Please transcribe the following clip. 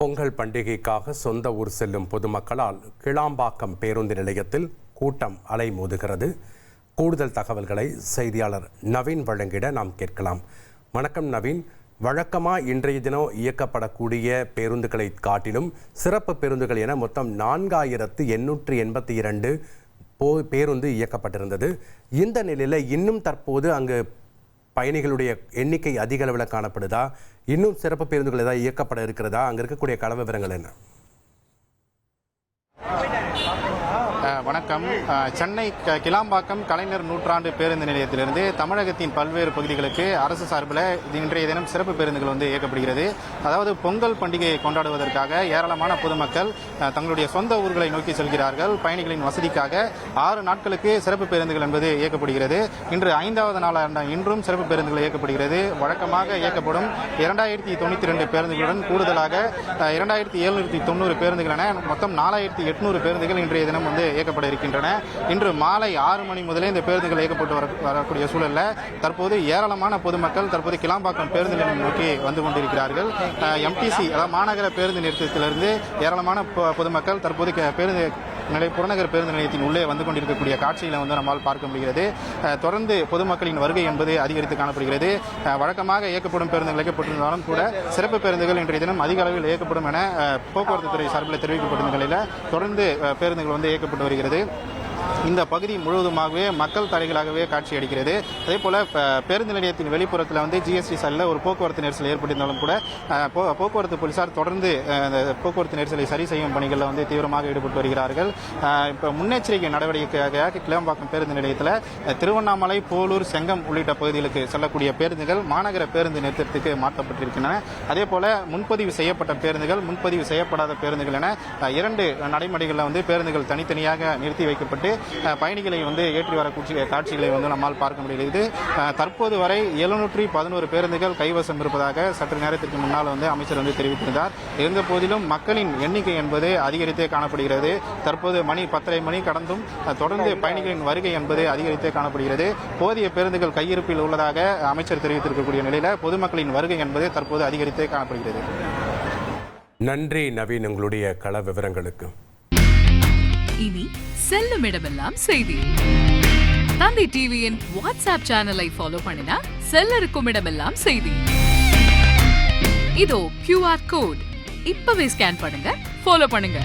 பொங்கல் பண்டிகைக்காக சொந்த ஊர் செல்லும் பொதுமக்களால் கிளாம்பாக்கம் பேருந்து நிலையத்தில் கூட்டம் அலைமோதுகிறது. கூடுதல் தகவல்களை செய்தியாளர் நவீன் வழங்கிட நாம் கேட்கலாம். வணக்கம் நவீன். வழக்கமாக இன்றைய தினம் இயக்கப்படக்கூடிய பேருந்துகளை காட்டிலும் சிறப்பு பேருந்துகள் என மொத்தம் 4882 பேருந்து இயக்கப்பட்டிருந்தது. இந்த நிலையில் இன்னும் தற்போது அங்கு பயணிகளுடைய எண்ணிக்கை அதிக அளவில் காணப்படுதா? இன்னும் சிறப்பு பேருந்துகள் ஏதாவது இயக்கப்பட இருக்கிறதா? அங்கே இருக்கக்கூடிய கள விவரங்கள் என்ன? வணக்கம். சென்னை கிளாம்பாக்கம் கலைஞர் நூற்றாண்டு பேருந்து நிலையத்திலிருந்து தமிழகத்தின் பல்வேறு பகுதிகளுக்கு அரசு சார்பில் இன்றைய தினம் சிறப்பு பேருந்துகள் இயக்கப்படுகிறது. அதாவது பொங்கல் பண்டிகையை கொண்டாடுவதற்காக ஏராளமான பொதுமக்கள் தங்களுடைய சொந்த ஊர்களை நோக்கி செல்கிறார்கள். பயணிகளின் வசதிக்காக 6 நாட்களுக்கு சிறப்பு பேருந்துகள் என்பது இயக்கப்படுகிறது. இன்று 5வது நாளான இன்றும் சிறப்பு பேருந்துகள் இயக்கப்படுகிறது. வழக்கமாக இயக்கப்படும் 2092 பேருந்துகளுடன் கூடுதலாக 2790 பேருந்துகள் என மொத்தம் 4800 பேருந்துகள் இன்றைய தினம் இயக்கப்பட இருக்கின்றன. இன்று மாலை 6 மணி முதலே இந்த பேருந்துகள் இயக்கப்பட்டு வரக்கூடிய சூழலில் தற்போது ஏராளமான பொதுமக்கள் தற்போது கிளாம்பாக்கம் பேருந்து நிலையம் நோக்கி வந்து கொண்டிருக்கிறார்கள். எம்டிசி அதாவது மாநகர பேருந்து நிறுத்தத்திலிருந்து ஏராளமான பொதுமக்கள் தற்போது புறநகர் பேருந்து நிலையத்தின் உள்ளே வந்து கொண்டிருக்கக்கூடிய காட்சிகளை நம்மால் பார்க்க முடிகிறது. தொடர்ந்து பொதுமக்களின் வருகை என்பது அதிகரித்து காணப்படுகிறது. வழக்கமாக இயக்கப்படும் பேருந்துகள் இயக்கப்பட்டிருந்தாலும் கூட சிறப்பு பேருந்துகள் இன்றைய தினம் அதிக அளவில் இயக்கப்படும் என போக்குவரத்து துறை சார்பில் தெரிவிக்கப்பட்ட நிலையில் தொடர்ந்து பேருந்துகள் இயக்கப்பட்டு வருகிறது. இந்த பகுதி முழுவதுமாகவே மக்கள் தரைகளாகவே காட்சி அளிக்கிறது. அதே போல பேருந்து நிலையத்தின் வெளிப்புறத்தில் ஜிஎஸ்டி சாலையில் ஒரு போக்குவரத்து நெரிசல் ஏற்பட்டிருந்தாலும் கூட போக்குவரத்து போலீசார் தொடர்ந்து போக்குவரத்து நெரிசலை சரி செய்யும் பணிகளில் தீவிரமாக ஈடுபட்டு வருகிறார்கள். இப்போ முன்னெச்சரிக்கை நடவடிக்கையாக கிளாம்பாக்கம் பேருந்து நிலையத்தில் திருவண்ணாமலை, போலூர், செங்கம் உள்ளிட்ட பகுதிகளுக்கு செல்லக்கூடிய பேருந்துகள் மாநகர பேருந்து நிறுத்தத்துக்கு மாற்றப்பட்டிருக்கின்றன. அதே போல முன்பதிவு செய்யப்பட்ட பேருந்துகள், முன்பதிவு செய்யப்படாத பேருந்துகள் என 2 நடைமுறைகளில் பேருந்துகள் தனித்தனியாக நிறுத்தி வைக்கப்பட்டு பயணிகளை ஏற்றி வரக்கூடிய காட்சிகளை நம்மால் பார்க்க முடிகிறது. தற்போது வரை 711 பேருந்துகள் கைவசம் இருப்பதாக சற்று நேரத்திற்கு முன்னால் அமைச்சர் தெரிவித்திருந்தார். இருந்த போதிலும் மக்களின் எண்ணிக்கை என்பது அதிகரித்தே காணப்படுகிறது. தற்போது மணி 10:30 கடந்தும் தொடர்ந்து பயணிகளின் வருகை என்பது அதிகரித்தே காணப்படுகிறது. போதிய பேருந்துகள் கையிருப்பில் உள்ளதாக அமைச்சர் தெரிவித்திருக்கக்கூடிய நிலையில் பொதுமக்களின் வருகை என்பது தற்போது அதிகரித்தே காணப்படுகிறது. நன்றி நவீன், உங்களுடைய கள விவரங்களுக்கு. இனி செல்லும் இடமெல்லாம் செய்தி. தந்தை டிவியின் வாட்ஸ்அப் சேனலை ஃபாலோ பண்ணினா செல்ல இருக்கும் இடமெல்லாம் செய்தி. இதோ QR கோட் இப்பவே ஸ்கேன் பண்ணுங்க, ஃபாலோ பண்ணுங்க.